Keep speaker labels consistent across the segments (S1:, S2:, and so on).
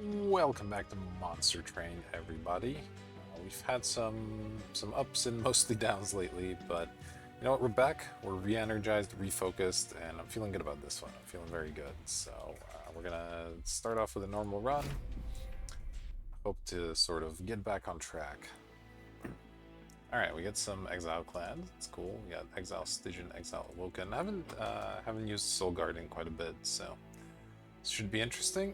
S1: Welcome back to Monster Train, everybody. We've had some ups and mostly downs lately, but you know what? We're back. We're re-energized, refocused, and I'm feeling good about this one. I'm feeling very good. So we're gonna start off with a normal run. Hope to sort of get back on track. All right, we get some Exile clans. It's cool. We got Exile Stygian, Exile Awoken. I haven't used Soul Guard in quite a bit, so this should be interesting.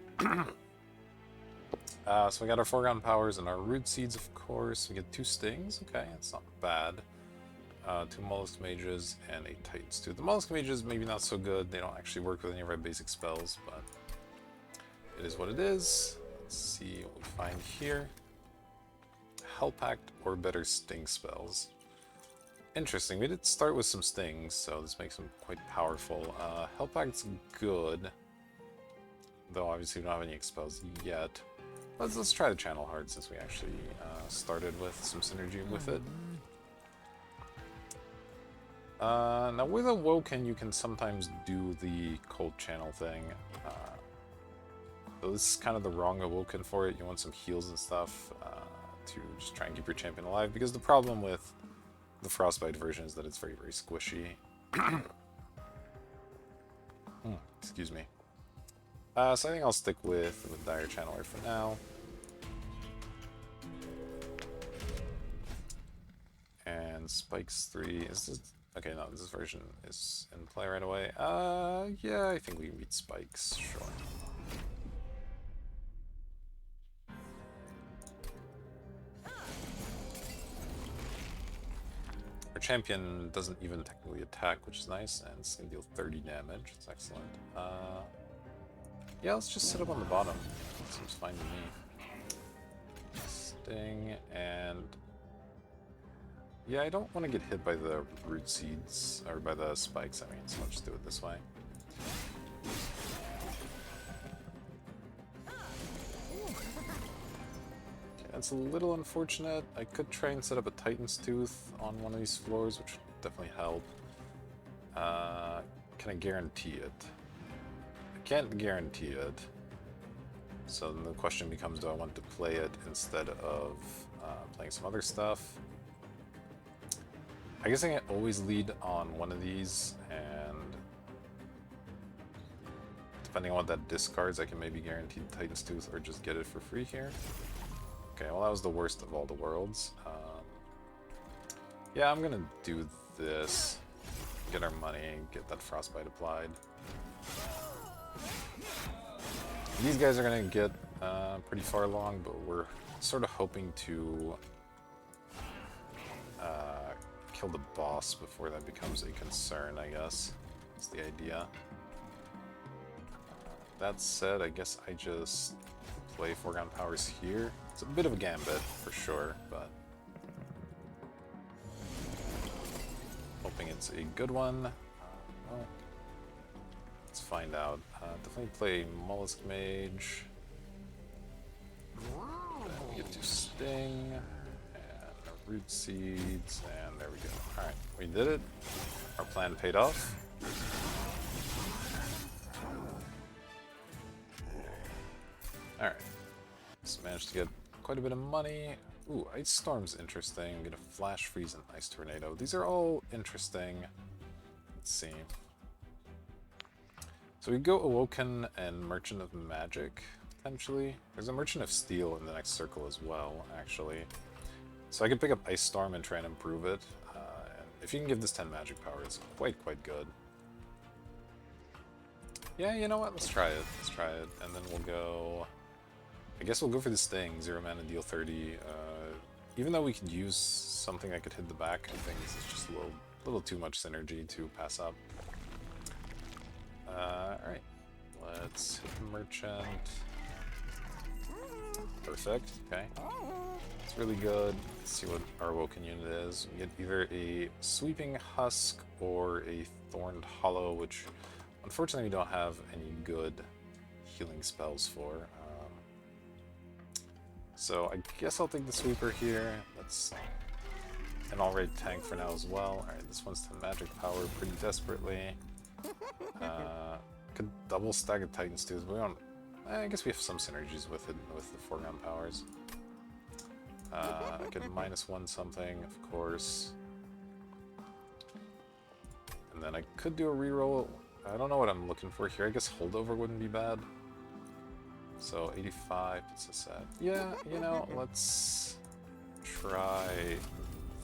S1: So we got our foreground powers and our root seeds, of course. We get 2 stings. Okay, that's not bad. 2 mollusk mages and a Titan's Tooth. The mollusk mages maybe not so good. They don't actually work with any of our basic spells, but it is what it is. Let's see what we find here. Hell Pact or better sting spells. Interesting. We did start with some stings, so this makes them quite powerful. Hell Pact's good, though obviously we don't have any expels yet. Let's try the Channel Heart since we actually started with some synergy with it. Now with Awoken you can sometimes do the Cold Channel thing. So this is kind of the wrong Awoken for it. You want some heals and stuff to just try and keep your champion alive, because the problem with the Frostbite version is that it's very, very squishy. Excuse me. So I think I'll stick with Dire Channeler for now. And Spikes 3, is this... Okay, no, this version is in play right away. Yeah, I think we can beat Spikes, sure. Our champion doesn't even technically attack, which is nice, and it's gonna deal 30 damage. It's excellent. Yeah, let's just sit up on the bottom. Seems fine to me. Sting, and... Yeah, I don't want to get hit by the root seeds, or by the spikes, I mean, so I'll just do it this way. Okay, that's a little unfortunate. I could try and set up a Titan's Tooth on one of these floors, which would definitely help. Can I guarantee it? I can't guarantee it. So then the question becomes, do I want to play it instead of playing some other stuff? I guess I can always lead on one of these, and depending on what that discards, I can maybe guarantee Titan's Tooth or just get it for free here. Okay, well that was the worst of all the worlds. Yeah, I'm gonna do this. Get our money, get that Frostbite applied. These guys are gonna get pretty far along, but we're sort of hoping to kill the boss before that becomes a concern, I guess. That's the idea. That said, I guess I just play foreground powers here. It's a bit of a gambit, for sure, but hoping it's a good one. Well, let's find out. Definitely play Mollusk Mage. Then we get to Sting. Root seeds, and there we go. Alright, we did it. Our plan paid off. Alright. So managed to get quite a bit of money. Ooh, Ice Storm's interesting. Get a Flash Freeze and Ice Tornado. These are all interesting. Let's see. So we go Awoken and Merchant of Magic, potentially. There's a Merchant of Steel in the next circle as well, actually. So I could pick up Ice Storm and try and improve it. And if you can give this 10 magic power, it's quite good. Yeah, you know what? Let's try it. Let's try it. And then we'll go... I guess we'll go for the Sting. 0 mana, deal 30. Even though we could use something that could hit the back, I think this is just a little too much synergy to pass up. Alright. Let's hit the Merchant. Perfect. Okay. It's really good. Let's see what our Awoken unit is. We get either a Sweeping Husk or a Thorned Hollow, which unfortunately we don't have any good healing spells for. So I guess I'll take the Sweeper here. That's an alright tank for now as well. Alright, this one's 10 magic power pretty desperately. Could double stack a Titan's Tooth, but we don't I guess we have some synergies with it, with the foreground powers. I could -1 something, of course. And then I could do a reroll. I don't know what I'm looking for here. I guess holdover wouldn't be bad. So 85 puts us at... Yeah, you know, let's try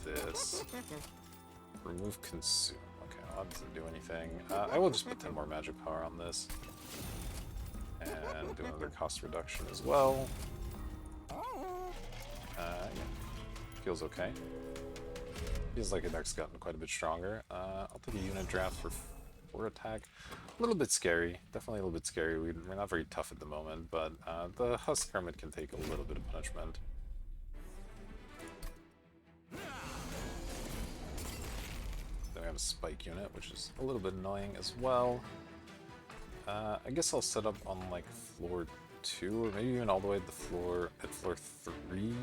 S1: this. Remove consume. Okay, well, that doesn't do anything. I will just put 10 more magic power on this. And do another cost reduction as well. Yeah. Feels okay. Feels like the deck's gotten quite a bit stronger. I'll take a unit draft for 4 attack. A little bit scary. Definitely a little bit scary. We're not very tough at the moment, but the Husk Hermit can take a little bit of punishment. Then we have a Spike unit, which is a little bit annoying as well. I guess I'll set up on like floor 2, or maybe even all the way at the floor, at floor 3.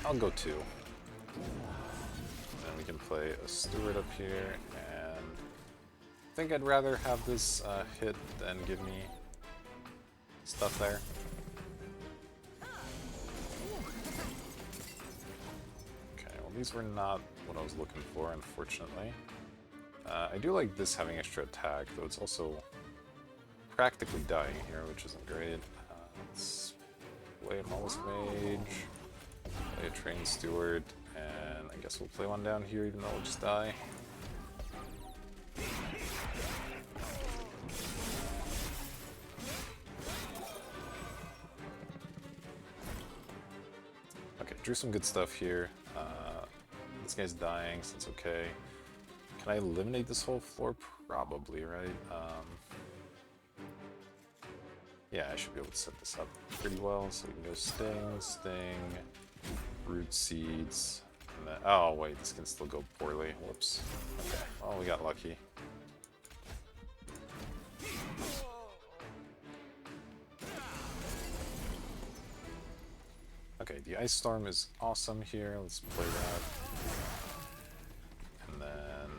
S1: I'll go 2. And we can play a Steward up here, and I think I'd rather have this hit than give me stuff there. Okay, well these were not what I was looking for, unfortunately. I do like this having extra attack, though it's also practically dying here, which isn't great. Let's play a Mollusk Mage, play a Trained Steward, and I guess we'll play one down here even though we'll just die. Okay, drew some good stuff here. This guy's dying, so it's okay. Can I eliminate this whole floor? Probably, right? Yeah, I should be able to set this up pretty well. So we can go Sting, Sting, Root Seeds, and then... Oh, wait, this can still go poorly. Whoops. Okay, well, we got lucky. Okay, the Ice Storm is awesome here. Let's play that. And then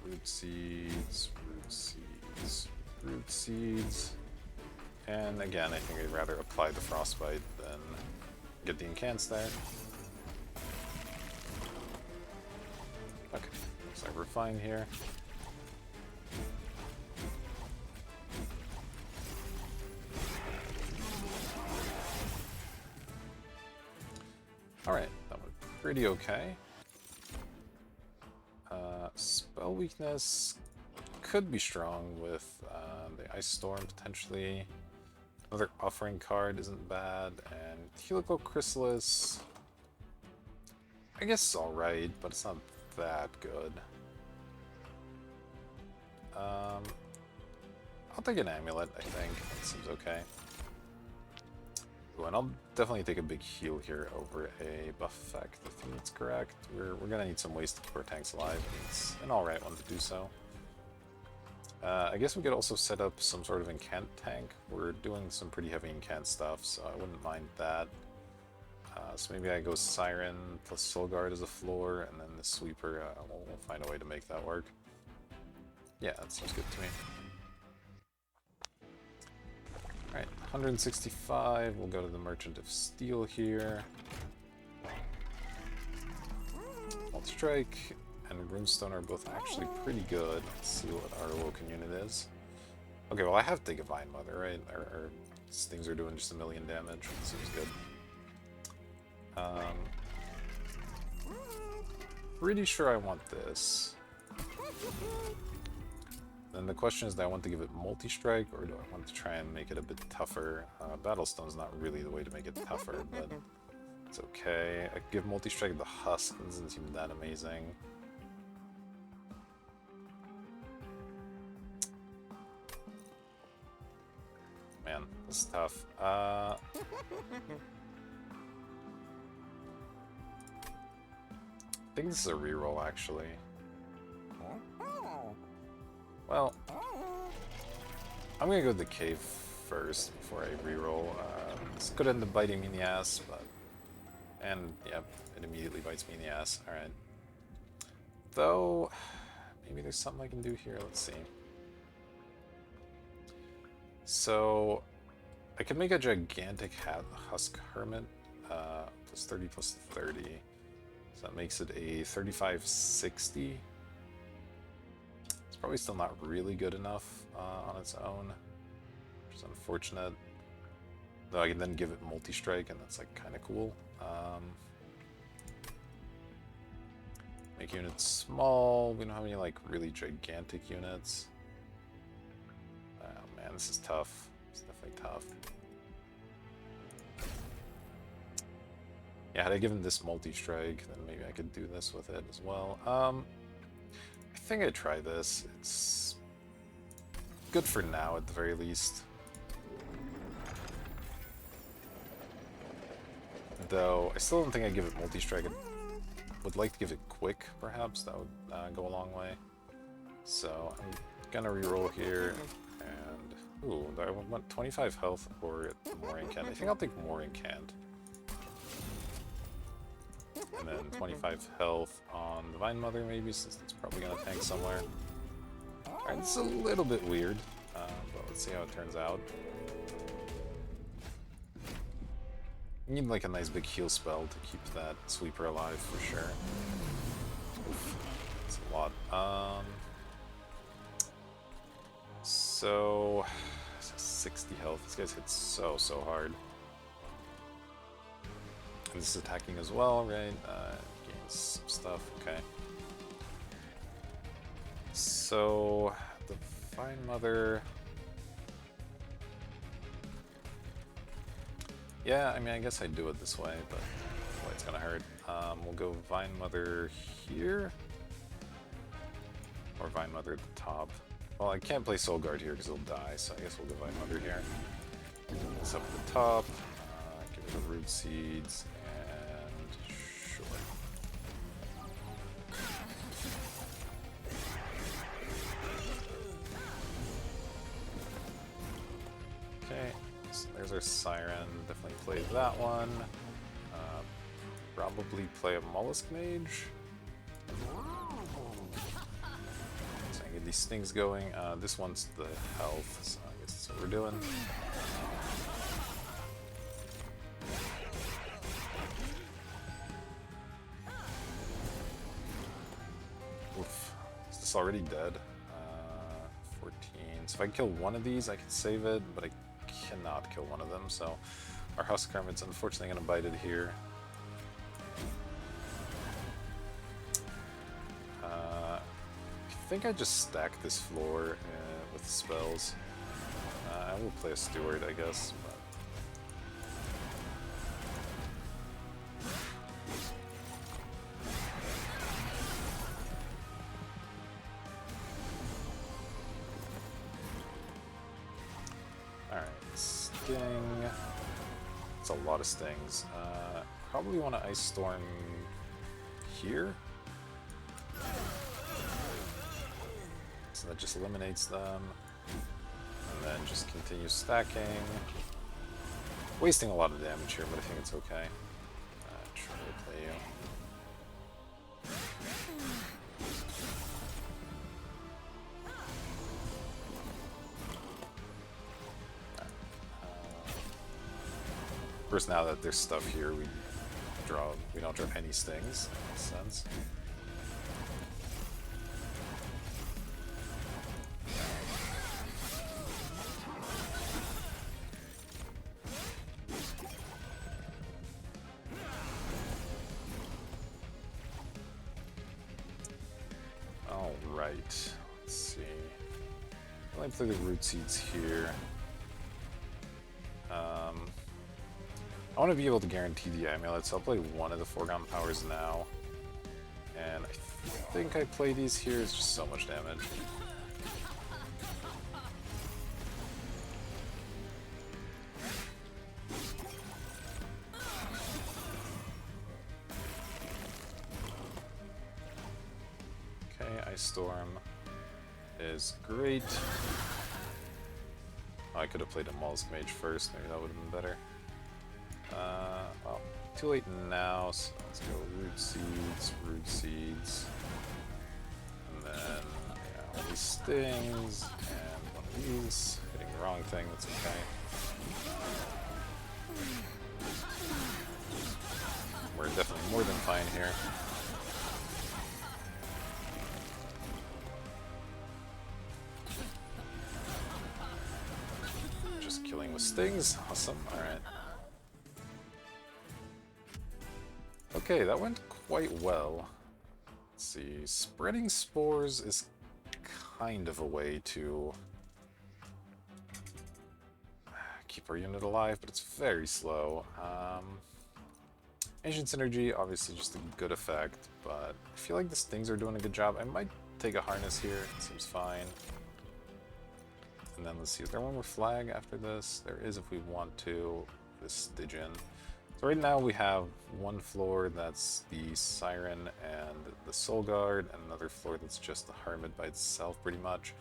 S1: Root Seeds, Root Seeds, Root Seeds. And again, I think I'd rather apply the Frostbite than get the incants there. Okay, looks like we're fine here. Alright, that went pretty okay. Spell weakness could be strong with the Ice Storm potentially. Another Offering card isn't bad, and Helical Chrysalis, I guess it's alright, but it's not that good. I'll take an Amulet, I think. That seems okay. Ooh, and I'll definitely take a big heal here over a buff effect. I think that's correct. We're gonna need some ways to keep our tanks alive, and it's an alright one to do so. I guess we could also set up some sort of incant tank. We're doing some pretty heavy incant stuff, so I wouldn't mind that. So maybe I go Siren plus Soul Guard as a floor, and then the Sweeper, we'll find a way to make that work. Yeah, that seems good to me. Alright, 165, we'll go to the Merchant of Steel here. Strike and Runestone are both actually pretty good. Let's see what our Awoken unit is. Okay, well I have the Divine Mother, right? Or these things are doing just 1,000,000 damage. Seems good. Pretty sure I want this. Then the question is, do I want to give it multi-strike, or do I want to try and make it a bit tougher? Battlestone's not really the way to make it tougher, but it's okay. I could give multi-strike the Husk, it doesn't seem that amazing. Man, this is tough. I think this is a reroll, actually. Well, I'm gonna go to the cave first before I reroll. This could end up biting me in the ass, but... And, yep, it immediately bites me in the ass. Alright. Though, maybe there's something I can do here. Let's see. So I could make a gigantic husk hermit, plus 30 plus 30. So that makes it a 3560. It's probably still not really good enough on its own, which is unfortunate. Though I can then give it multi-strike, and that's like kind of cool. Make units small. We don't have any like really gigantic units. Oh man, this is tough. It's definitely tough. Yeah, had I given this multi-strike, then maybe I could do this with it as well. I think I'd try this. It's good for now, at the very least. Though, I still don't think I'd give it multi-strike. I would like to give it quick, perhaps. That would go a long way. So, I'm gonna reroll here, and... Ooh, I want 25 health or more incant. I think I'll take more incant. And then 25 health on the Vine Mother, maybe, since it's probably gonna tank somewhere. Alright, this is a little bit weird, but let's see how it turns out. You need like a nice big heal spell to keep that sweeper alive for sure. Oof, that's a lot. So 60 health. This guy's hit so hard. And this is attacking as well, right? Gains some stuff. Okay. So the Vine Mother. Yeah, I mean, I guess I'd do it this way, but boy, it's gonna hurt. We'll go Vine Mother here. Or Vine Mother at the top. Well, I can't play Soul Guard here because he'll die, so I guess we'll go Vine Mother here. This up at the top. Give it the Root Seeds, and sure. Okay. So there's our Siren. Definitely play that one. Probably play a Mollusk Mage. So I can get these stings going. This one's the health, so I guess that's what we're doing. Oof. Is this already dead? 14. So if I kill one of these, I can save it, but I cannot kill one of them, so our Husk Hermit's unfortunately going to bite it here. I think I just stack this floor with spells. I will play a Steward, I guess. Alright, Sting. It's a lot of stings. Probably want to Ice Storm here. So that just eliminates them. And then just continue stacking. Wasting a lot of damage here, but I think it's okay. Try to play you. First, now that there's stuff here, we don't draw any stings. That makes sense. Alright, let's see. I'll play the Root Seeds here. I want to be able to guarantee the amulets, so I'll play one of the Foregone Powers now. And I think I play these here, it's just so much damage. Okay, Ice Storm is great. Oh, I could have played a Mollusk Mage first, maybe that would have been better. Well, too late now, so let's go Root Seeds, and then all these stings, and one these. Hitting the wrong thing, that's okay. We're definitely more than fine here. Just killing with stings. Awesome. Alright. Okay, that went quite well. Let's see. Spreading spores is kind of a way to keep our unit alive, but it's very slow. Ancient Synergy, obviously just a good effect, but I feel like the stings are doing a good job. I might take a harness here, it seems fine. And then let's see, is there one more flag after this? There is if we want to, this Stygian. So right now we have one floor that's the Siren and the Soul Guard, and another floor that's just the Hermit by itself pretty much.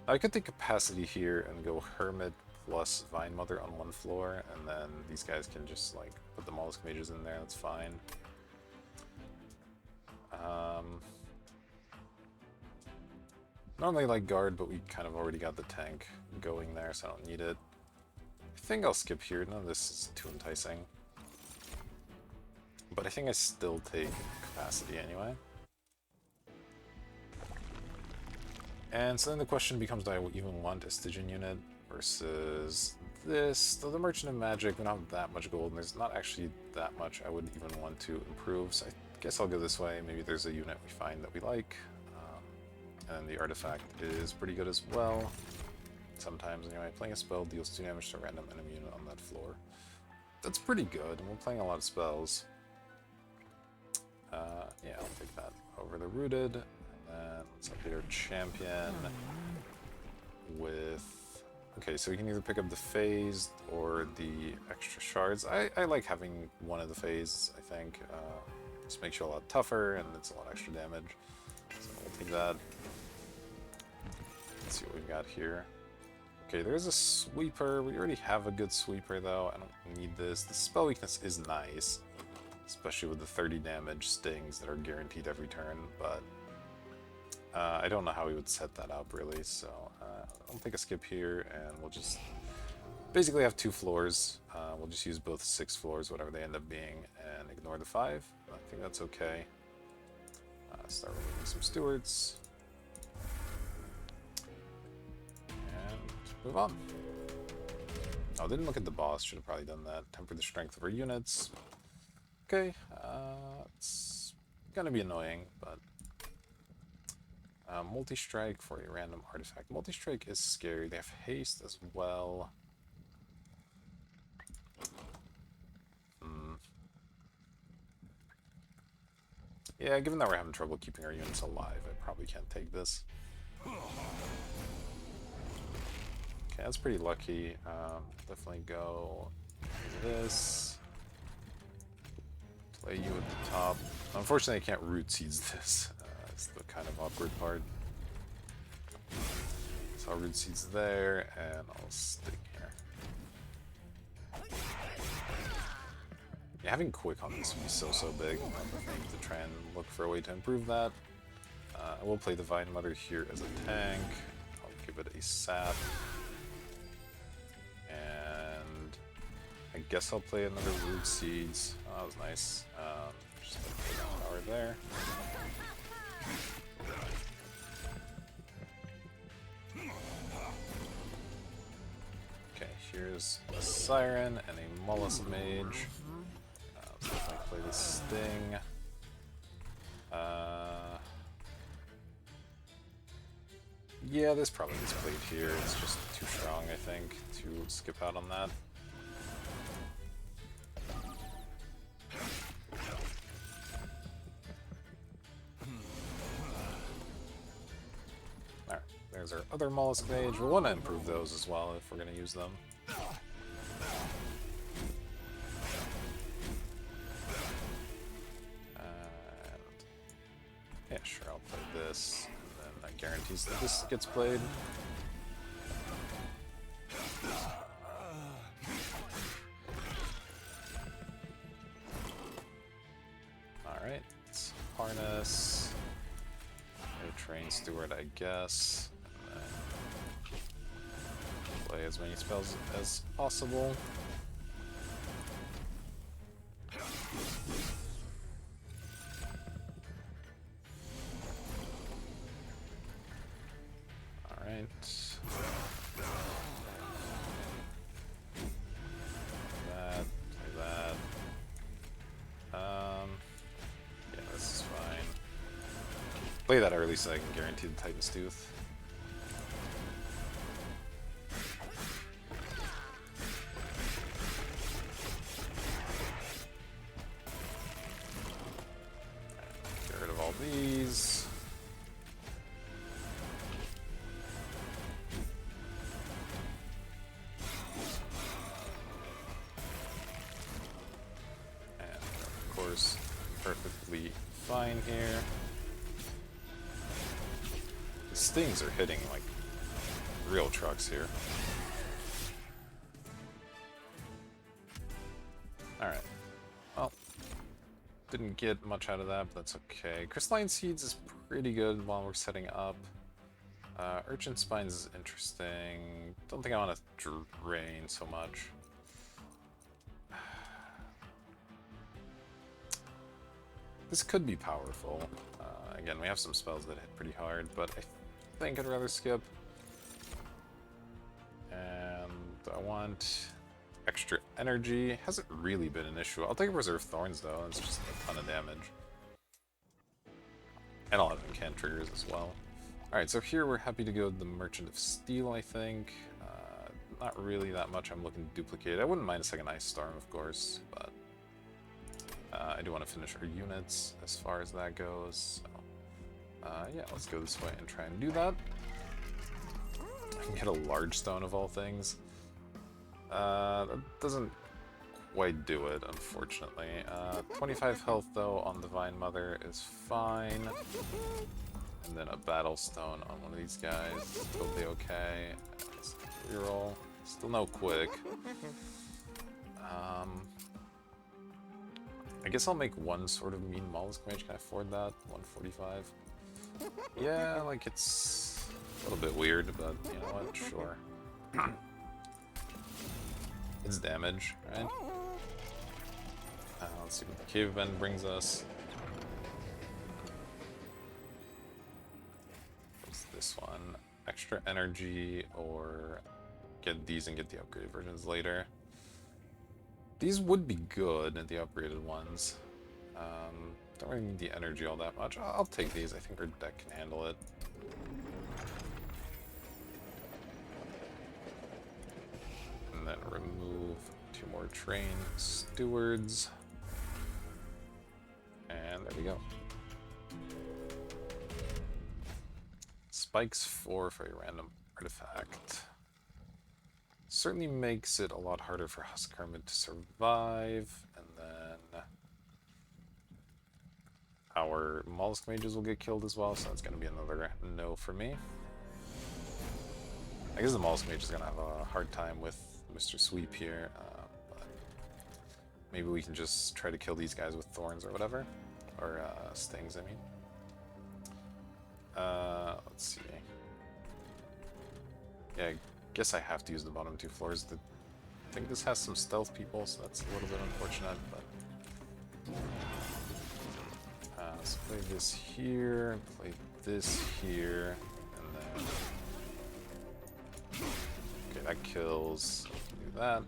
S1: Now I could take Capacity here and go Hermit plus Vine Mother on one floor, and then these guys can just like put the Mollusk Mages in there, that's fine. Normally like guard, but we kind of already got the tank going there, so I don't need it. I think I'll skip here, none of this is too enticing. But I think I still take Capacity anyway. And so then the question becomes, do I even want a Stygian unit versus this? Though the Merchant of Magic, we don't have that much gold, and there's not actually that much I would even want to improve, so I guess I'll go this way. Maybe there's a unit we find that we like. And the artifact is pretty good as well. Sometimes, anyway, playing a spell deals 2 damage to a random enemy unit on that floor. That's pretty good, and we're playing a lot of spells. Yeah, I'll take that over the Rooted. And then let's update our champion with... Okay, so we can either pick up the Phased or the extra shards. I like having one of the Phased, I think. Just makes you a lot tougher, and it's a lot extra damage. So we'll take that. Let's see what we've got here. Okay, there's a sweeper. We already have a good sweeper, though. I don't need this. The spell weakness is nice, especially with the 30 damage stings that are guaranteed every turn, but I don't know how we would set that up, really, so I'll take a skip here, and we'll just basically have 2 floors. We'll just use both 6 floors, whatever they end up being, and ignore the 5. I think that's okay. Start removing some stewards. Move on. Oh, didn't look at the boss. Should have probably done that. Temper the strength of our units. Okay, it's gonna be annoying, but multi-strike for a random artifact. Multi-strike is scary. They have haste as well. Yeah, given that we're having trouble keeping our units alive, I probably can't take this. Okay, that's pretty lucky. Definitely go this. Play you at the top. Unfortunately, I can't Root Seeds this. It's the kind of awkward part. So I'll Root Seeds there, and I'll stick here. Yeah, having quick on this would be so big. I need to try and look for a way to improve that. I will play the Vine Mother here as a tank. I'll give it a sap. And I guess I'll play another Root Seeds. Oh, that was nice. Just put down power there. Okay, here's a Siren and a Mollusk Mage. Let's definitely play the Sting. Yeah, this probably gets played here. It's just too strong, I think, to skip out on that. Alright, there's our other Mollusk Mage. We'll want to improve those as well if we're going to use them. Yeah, sure, I'll play this, and then that guarantees that this gets played. Alright, let's harness. A Train Steward, I guess. And then as many spells as possible. Alright. That, play that. Yeah, this is fine. Play that early so I can guarantee the Titan's Tooth. Get rid of all these. And of course, perfectly fine here. The stings are hitting like real trucks here. Alright. Well, didn't get much out of that, but that's okay. Crystalline Seeds is pretty good while we're setting up. Urchin Spines is interesting. Don't think I want to drain so much. This could be powerful. Again, we have some spells that hit pretty hard, but I think I'd rather skip. And I want extra energy. Hasn't really been an issue. I'll take Reserve Thorns though, it's just a ton of damage. And a lot of incant triggers as well. Alright, so here we're happy to go to the Merchant of Steel, I think. Not really that much I'm looking to duplicate. I wouldn't mind a second Ice Storm, of course, but I do want to finish our units as far as that goes. So, yeah, let's go this way and try and do that. I can get a large stone of all things. That doesn't quite do it, unfortunately. 25 health, though, on Divine Mother is fine. And then a Battle Stone on one of these guys. Totally okay. Reroll. Still no quick. I guess I'll make one sort of mean Mollusk Mage. Can I afford that? 145. Yeah, like it's a little bit weird, but you know what? Sure. It's damage, right? Let's see what the Cave Bend brings us. What's this one? Extra energy, or get these and get the upgraded versions later. These would be good, the upgraded ones. Don't really need the energy all that much. I'll take these. I think our deck can handle it. And then remove 2 more Train Stewards. And there we go. Spikes 4 for a random artifact. Certainly makes it a lot harder for Husk Hermit to survive, and then our Mollusk Mages will get killed as well, so that's going to be another no for me. I guess the Mollusk Mage is going to have a hard time with Mr. Sweep here, but maybe we can just try to kill these guys with Thorns or whatever, or Stings, I mean. Let's see. Yeah, I guess I have to use the bottom 2 floors. I think this has some stealth people, so that's a little bit unfortunate, but... let's play this here, play this here, and then... Okay, that kills. Do that.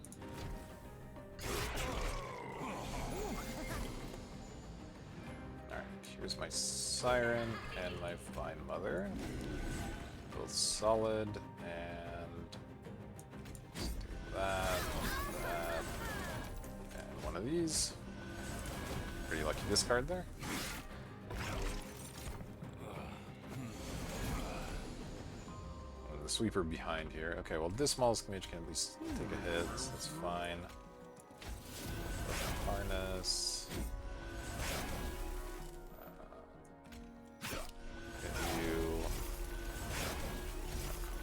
S1: Alright, here's my Siren and my Divine Mother. Both solid, and let's do that, and one of these. Pretty lucky discard there. And the Sweeper behind here. Okay, well this Mollusk Mage can at least take a hit, so that's fine. Harness.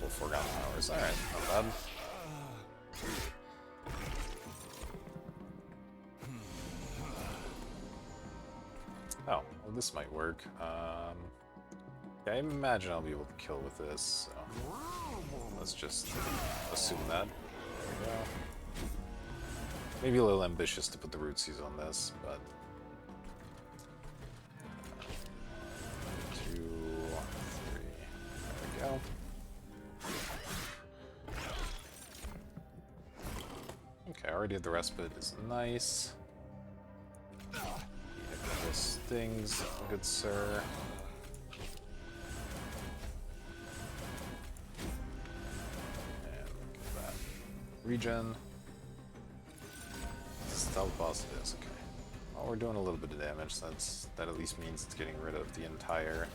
S1: Forgotten Powers. Alright, not bad. Oh, well this might work. Yeah, I imagine I'll be able to kill with this, so. Let's just assume that. There we go. Maybe a little ambitious to put the root seeds on this, but 2, 3. There we go. Okay, I already have the respite. Is nice. Yeah, a couple of stings, good sir. And look at that. Regen. Stealth boss it is, okay. Well, we're doing a little bit of damage, so that at least means it's getting rid of the entire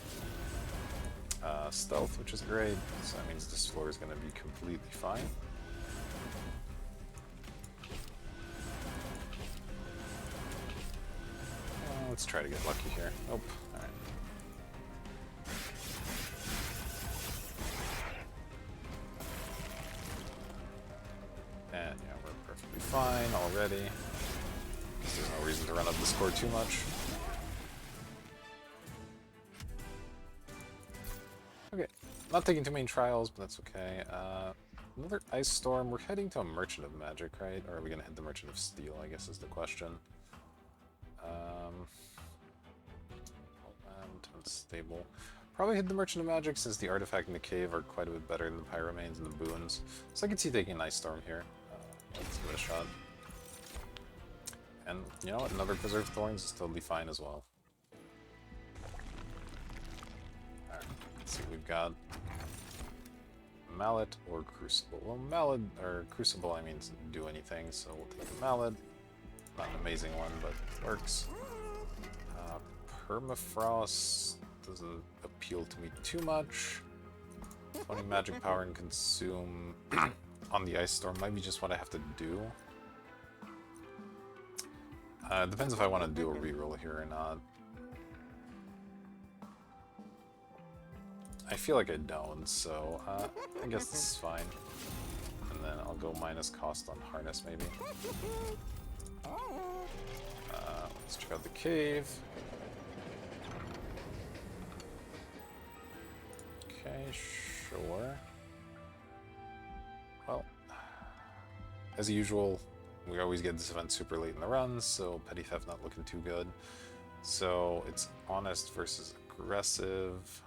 S1: stealth, which is great. So that means this floor is going to be completely fine. Let's try to get lucky here. Nope. Alright. And yeah, we're perfectly fine already. There's no reason to run up the score too much. Okay, not taking too many trials, but that's okay. Another Ice Storm. We're heading to a Merchant of Magic, right? Or are we going to hit the Merchant of Steel, I guess is the question. Unstable. Probably hit the Merchant of Magic since the Artifact and the Cave are quite a bit better than the Pyromanes and the Boons. So I can see taking an Ice Storm here. Let's give it a shot. And you know what? Another Preserved Thorns is totally fine as well. Alright, let's see what we've got. Mallet or Crucible. Well, Mallet or Crucible, I mean, doesn't do anything, so we'll take the Mallet. Not an amazing one, but it works. Permafrost doesn't appeal to me too much. 20 magic power and consume on the Ice Storm might be just what I have to do. It depends if I want to do a reroll here or not. I feel like I don't, so I guess this is fine. And then I'll go minus cost on Harness, maybe. Let's check out the cave. Okay, sure. Well, as usual, we always get this event super late in the run, so Petty Theft not looking too good. So it's honest versus aggressive.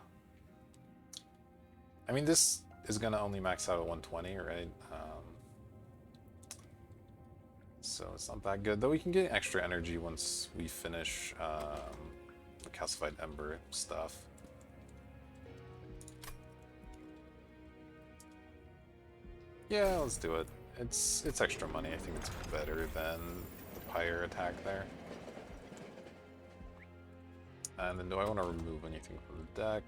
S1: I mean, this is going to only max out at 120, right? So it's not that good, though we can get extra energy once we finish the Calcified Ember stuff. Yeah, let's do it. It's extra money. I think it's better than the Pyre attack there. And then do I want to remove anything from the deck?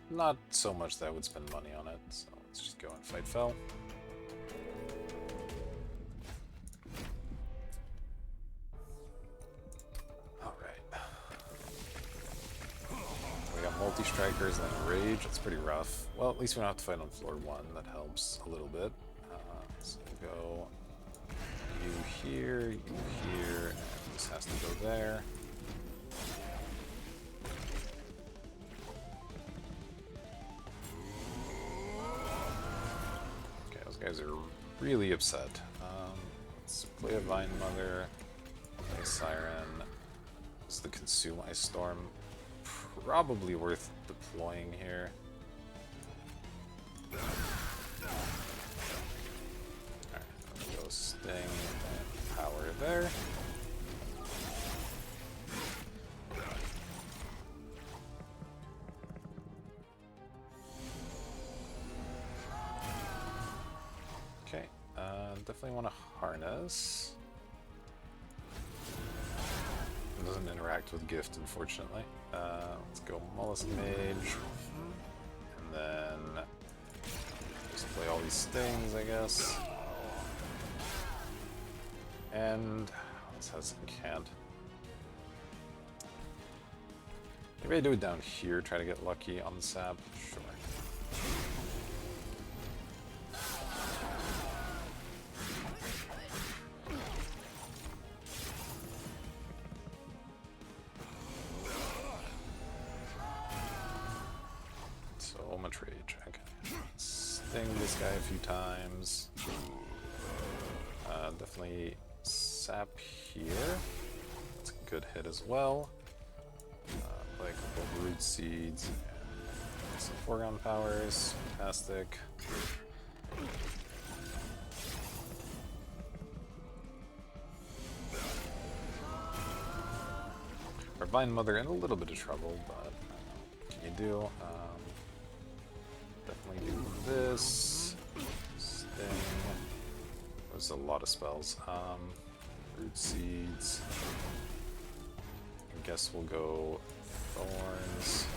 S1: Not so much that I would spend money on it, so let's just go and fight Fel. Alright. We got multi-strikers and then Rage. That's pretty rough. Well, at least we don't have to fight on floor 1. That helps a little bit. So we'll go you here, and this has to go there. Guys are really upset. Let's play a Vine Mother, play Siren. This is the Consume Ice Storm. Probably worth deploying here. Alright, let's go Sting and Power there. Okay, definitely want to Harness. It doesn't interact with Gift, unfortunately. Let's go Mollusk Mage. And then just play all these Stings, I guess. And let's have some Cant. Maybe I do it down here, try to get lucky on the sap. Sure. much rage. Okay. Sting this guy a few times. Definitely sap here. That's a good hit as well. Play a couple of root seeds and some foreground powers. Fantastic. Our Vine Mother in a little bit of trouble, but what can you do? Definitely do this. Sting. There's a lot of spells. Root seeds. I guess we'll go thorns.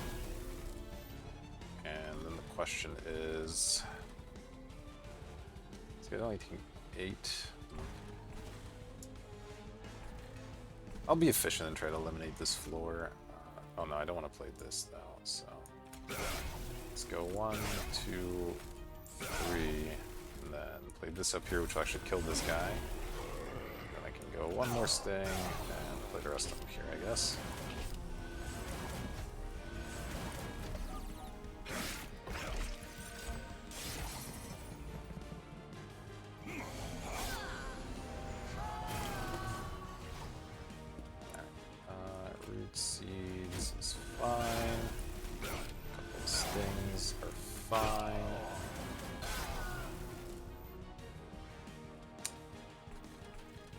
S1: And then the question is, it's gonna only take 8. I'll be efficient and try to eliminate this floor. Oh no, I don't want to play this though, so let's go 1, 2, 3, and then play this up here, which will actually kill this guy. Then I can go one more sting and play the rest of them here, I guess. Root seeds is fine. A couple of stings are fine.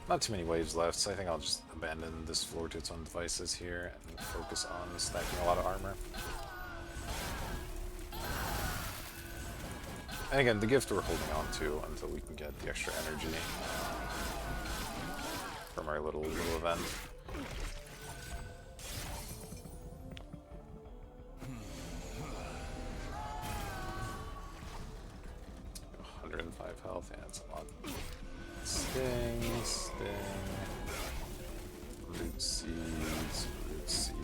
S1: Not too many waves left, so I think I'll just abandon this floor to its own devices here and focus on stacking a lot of armor. And again, the gift we're holding on to until we can get the extra energy from our little event. 105 health, yeah, that's a lot. Sting, sting, root seeds, sting,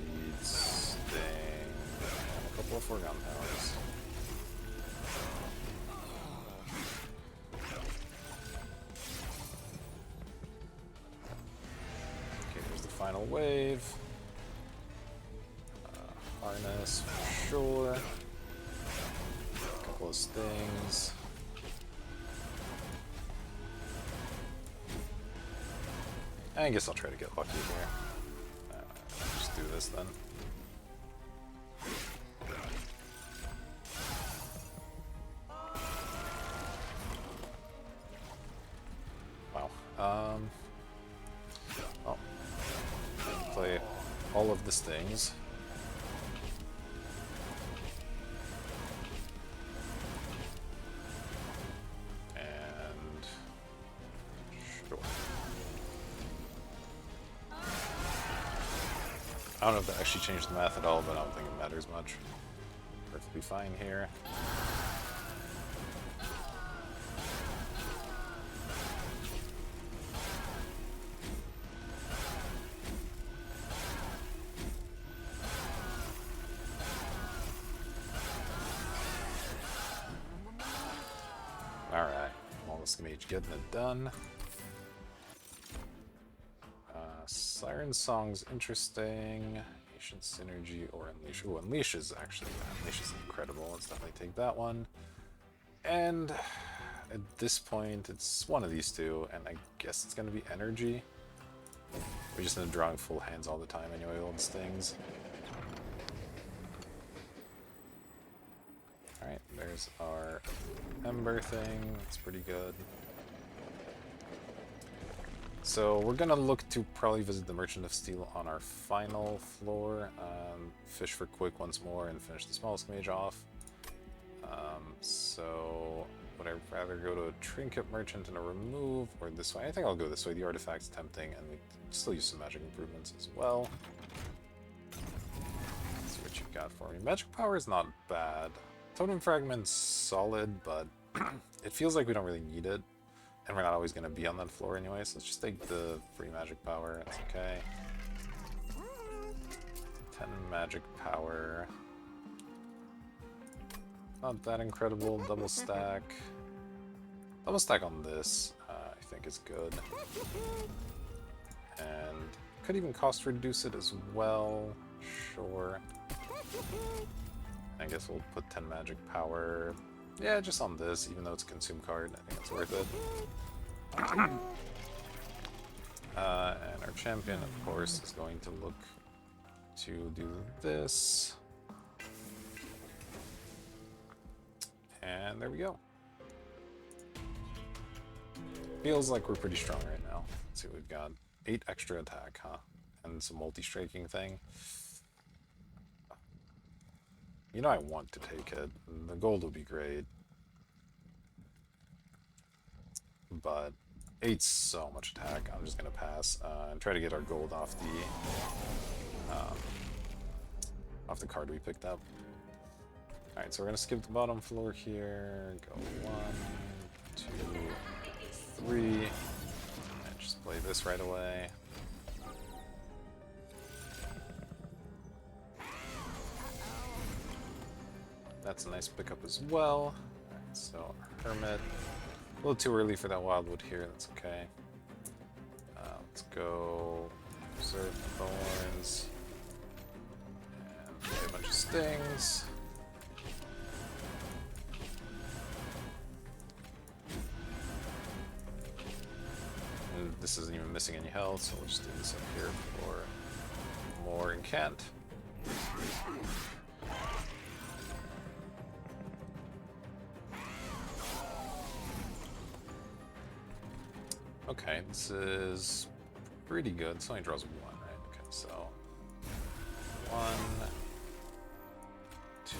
S1: and a couple of foreground powers. Okay, here's the final wave. Harness for sure. A couple of stings. I guess I'll try to get lucky here. Just do this then. Wow. Well, play all of the stings. And sure. I don't know if that actually changed the math at all, but I don't think it matters much. Perfectly fine here. Alright, Mollusk Mage getting it done. Siren Song's interesting. Ancient Synergy or Unleash. Ooh, Unleash is actually, Unleash is incredible. Let's definitely take that one. And at this point, it's one of these two, and I guess it's going to be Energy. We just end up drawing full hands all the time anyway, old stings. Alright, there's our Ember thing. That's pretty good. So we're gonna look to probably visit the Merchant of Steel on our final floor, fish for Quick once more, and finish the Mollusk Mage off. So would I rather go to a Trinket Merchant and a Remove, or this way? I think I'll go this way. The Artifact's tempting, and we still use some magic improvements as well. Let's see what you've got for me. Magic Power is not bad. Totem Fragment's solid, but it feels like we don't really need it. And we're not always going to be on that floor anyway, so let's just take the free magic power. That's okay. 10 magic power. Not that incredible. Double stack. Double stack on this, I think is good. And could even cost reduce it as well. Sure. I guess we'll put 10 magic power. Yeah, just on this, even though it's a consume card. I think it's worth it. And our champion, of course, is going to look to do this. And there we go. Feels like we're pretty strong right now. Let's see, we've got 8 extra attack, huh? And some multi-striking thing. You know I want to take it. The gold would be great. But 8's so much attack. I'm just gonna pass and try to get our gold off the card we picked up. Alright, so we're gonna skip the bottom floor here. Go 1, 2, 3. And just play this right away. That's a nice pickup as well. Alright, so Hermit. A little too early for that Wildwood here, that's okay. Let's go Preserve Thorns. And play a bunch of Stings. And this isn't even missing any health, so we'll just do this up here for more incant. Okay, this is pretty good. This only draws 1, right? Okay, so 1, 2.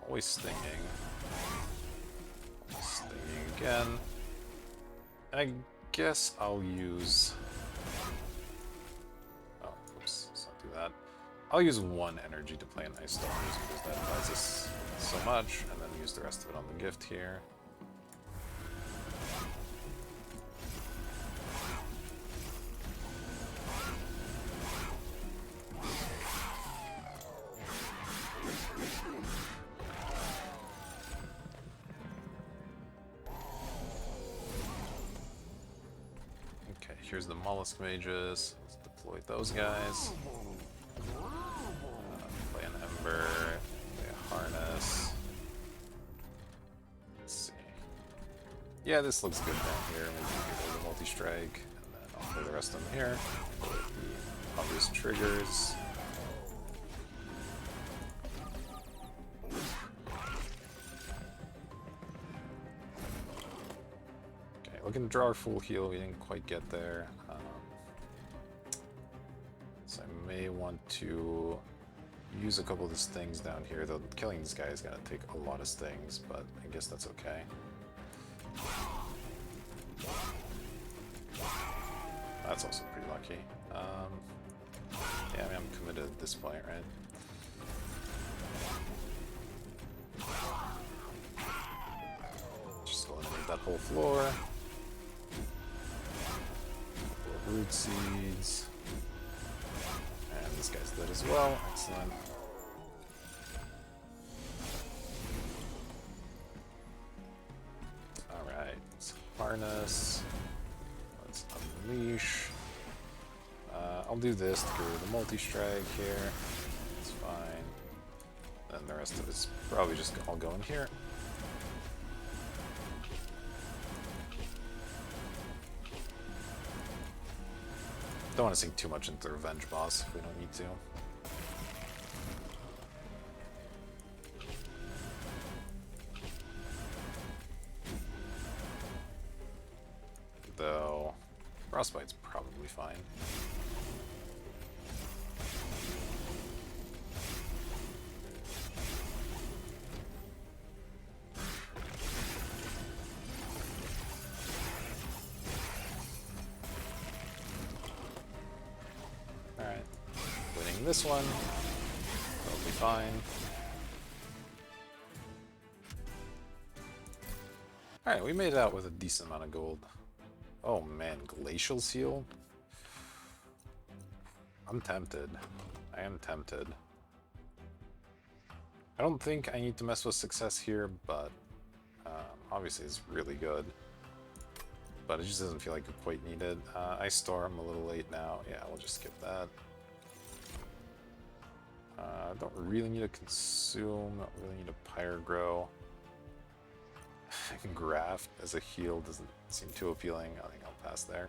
S1: Always stinging. Stinging again. And I guess I'll use. Oh, oops, let's not do that. I'll use 1 energy to play an Ice Storm just because that buys us so much, and then use the rest of it on the gift here. Here's the Mollusk Mages. Let's deploy those guys. Play an Ember. Play a Harness. Let's see. Yeah, this looks good down here. Maybe give it a multi-strike. And then I'll play the rest of them here. The obvious triggers. Looking to draw our full heal, we didn't quite get there. So I may want to use a couple of these things down here, though killing this guy is going to take a lot of stings, but I guess that's okay. That's also pretty lucky. Yeah, I mean, I'm committed at this point, right? Just eliminate that whole floor. Root seeds. And this guy's dead as well. Excellent. Alright, let's harness. Let's unleash. I'll do this to get rid of the multi-strike here. It's fine. Then the rest of it's probably just all go in here. Don't want to sink too much into the Revenge Boss if we don't need to. Though, Frostbite's probably fine. This one, that'll be fine. Alright, we made it out with a decent amount of gold. Oh man, Glacial Seal? I'm tempted. I am tempted. I don't think I need to mess with success here, but obviously it's really good. But it just doesn't feel like it quite needed. Ice Storm a little late now. Yeah, we'll just skip that. Don't really need to consume, don't really need a Pyrogrow. Graft as a heal doesn't seem too appealing. I think I'll pass there.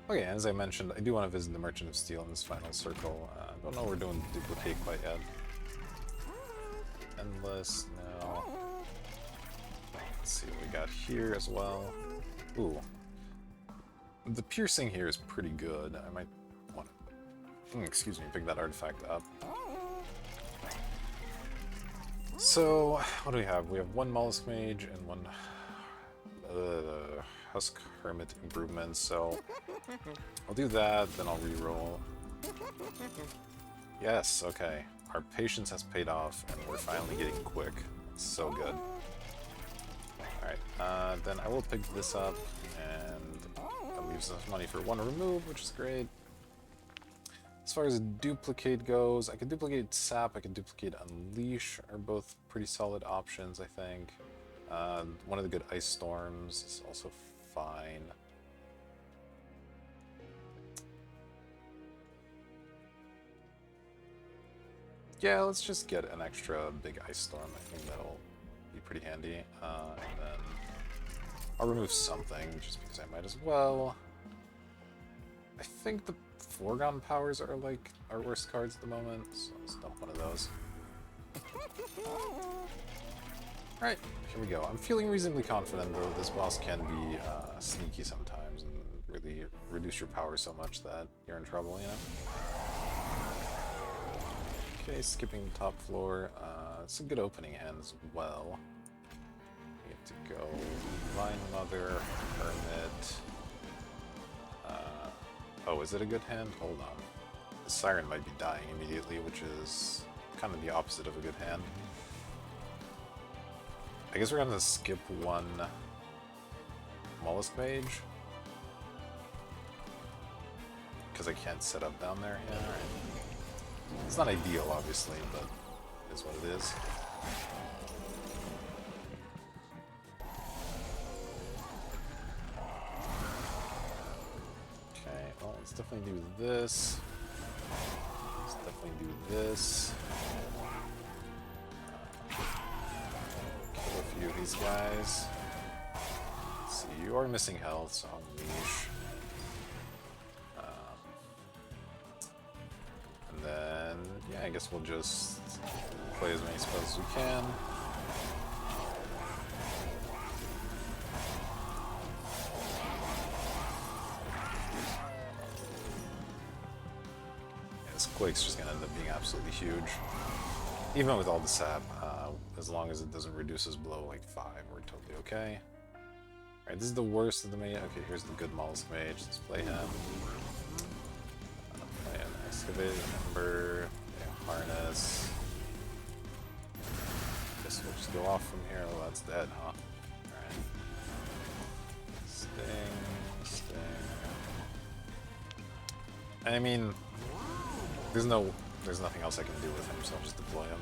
S1: Okay, as I mentioned, I do want to visit the Merchant of Steel in this final circle. Don't know we're doing duplicate quite yet. Endless, no. Let's see what we got here as well. Ooh. The piercing here is pretty good. I might want to, excuse me, pick that artifact up. So, what do we have? We have one Mollusk Mage and one Husk Hermit improvements, so I'll do that, then I'll reroll. Yes, okay. Our patience has paid off, and we're finally getting quick. It's so good. Alright, then I will pick this up, and that leaves enough money for one remove, which is great. As far as duplicate goes, I could duplicate Sap, I could duplicate Unleash, are both pretty solid options, I think. One of the good Ice Storms is also fine. Yeah, let's just get an extra big Ice Storm. I think that'll be pretty handy. And then I'll remove something, just because I might as well. I think the Foregone Powers are like our worst cards at the moment, so let's dump one of those. Alright, here we go. I'm feeling reasonably confident, though this boss can be sneaky sometimes and really reduce your power so much that you're in trouble, you know? Okay, skipping the top floor. It's a good opening hand as well. We have to go Divine Mother, Hermit. Oh, is it a good hand? Hold on. The Siren might be dying immediately, which is kind of the opposite of a good hand. I guess we're gonna skip one Mollusk Mage. Because I can't set up down there. Yeah, alright. It's not ideal, obviously, but it is what it is. Okay, well, let's definitely do this. Let's definitely do this. Kill a few of these guys. Let's see, you are missing health, so I'll unleash. And then, yeah, I guess we'll just play as many spells as we can. Yeah, this Quake's just gonna end up being absolutely huge. Even with all the sap, as long as it doesn't reduce us below like 5, we're totally okay. Alright, this is the worst of the main. Okay, here's the good Mollusk Mage. Let's play him. Play an Excavate, Ember, Harness. Guess we'll just go off from here. Oh, that's dead, huh? Alright. Sting, Sting. I mean, there's nothing else I can do with him, so I'll just deploy him.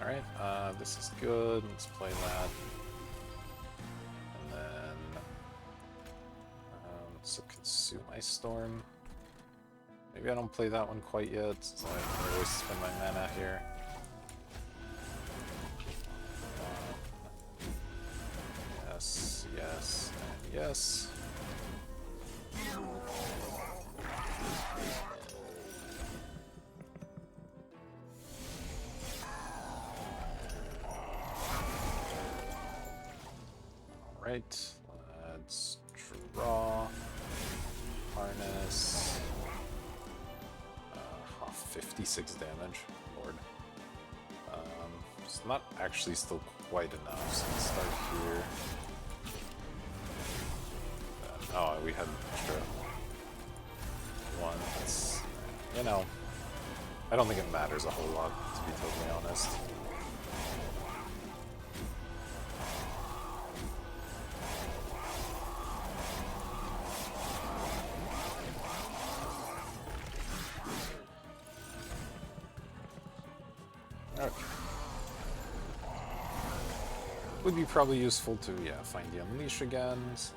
S1: Alright, this is good. Let's play that. And then so consume Ice Storm. Maybe I don't play that one quite yet, so I don't really spend my mana here. Yes, yes, and yes. Alright, let's draw, harness, 56 damage, lord. It's not actually still quite enough, so let's start here. Oh, we had extra one. That's, you know, I don't think it matters a whole lot, to be totally honest. Okay. Would be probably useful to, yeah, find the Unleash again. So,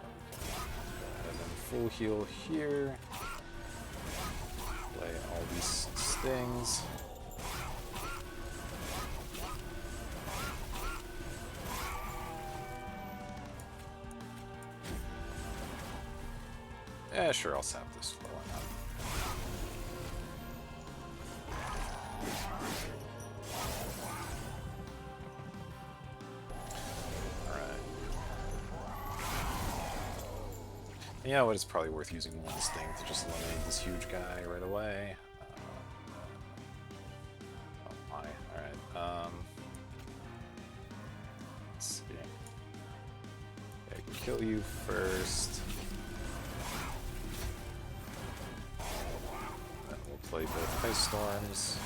S1: and then full heal here. Play all these stings. Yeah, sure, I'll sap this. Why not? Alright. Yeah, what, it's probably worth using one sting to just eliminate this huge guy right away. Oh my, alright. Let's see. Yeah, I can kill you first. Then we'll play both Ice Storms.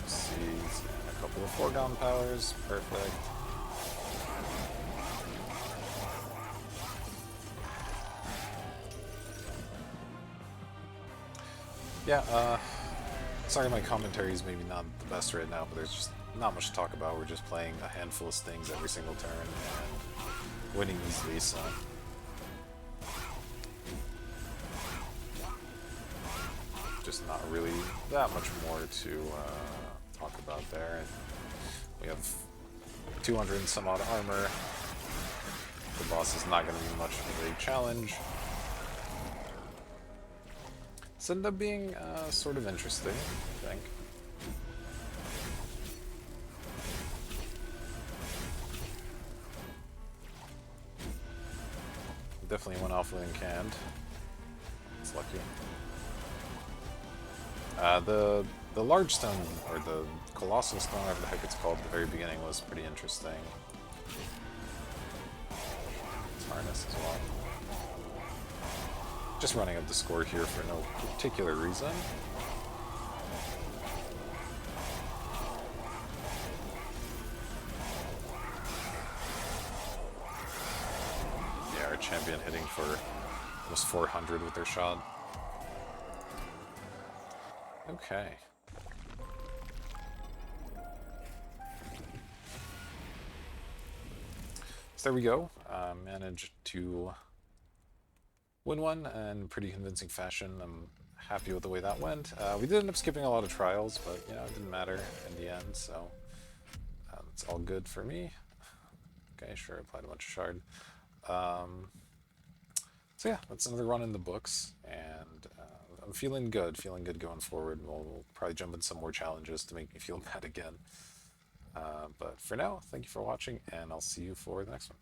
S1: Seeds and a couple of foregone powers. Perfect. Yeah, sorry my commentary is maybe not the best right now, but there's just not much to talk about. We're just playing a handful of stings every single turn and winning easily, so... just not really that much more to talk about there. We have 200 and some odd armor. The boss is not going to be much of a challenge. This ended up being sort of interesting, I think. Definitely went off winning canned. It's lucky. The large stone, or the colossal stone, whatever the heck it's called at the very beginning, was pretty interesting. It's harness as well. Just running up the score here for no particular reason. Yeah, our champion hitting for almost 400 with their shot. Okay. So there we go. Managed to win one in pretty convincing fashion. I'm happy with the way that went. We did end up skipping a lot of trials, but you know, it didn't matter in the end, so it's all good for me. Okay, sure, applied a bunch of shard. So yeah, that's another run in the books, and I'm feeling good going forward. We'll probably jump in some more challenges to make me feel bad again. But for now, thank you for watching, and I'll see you for the next one.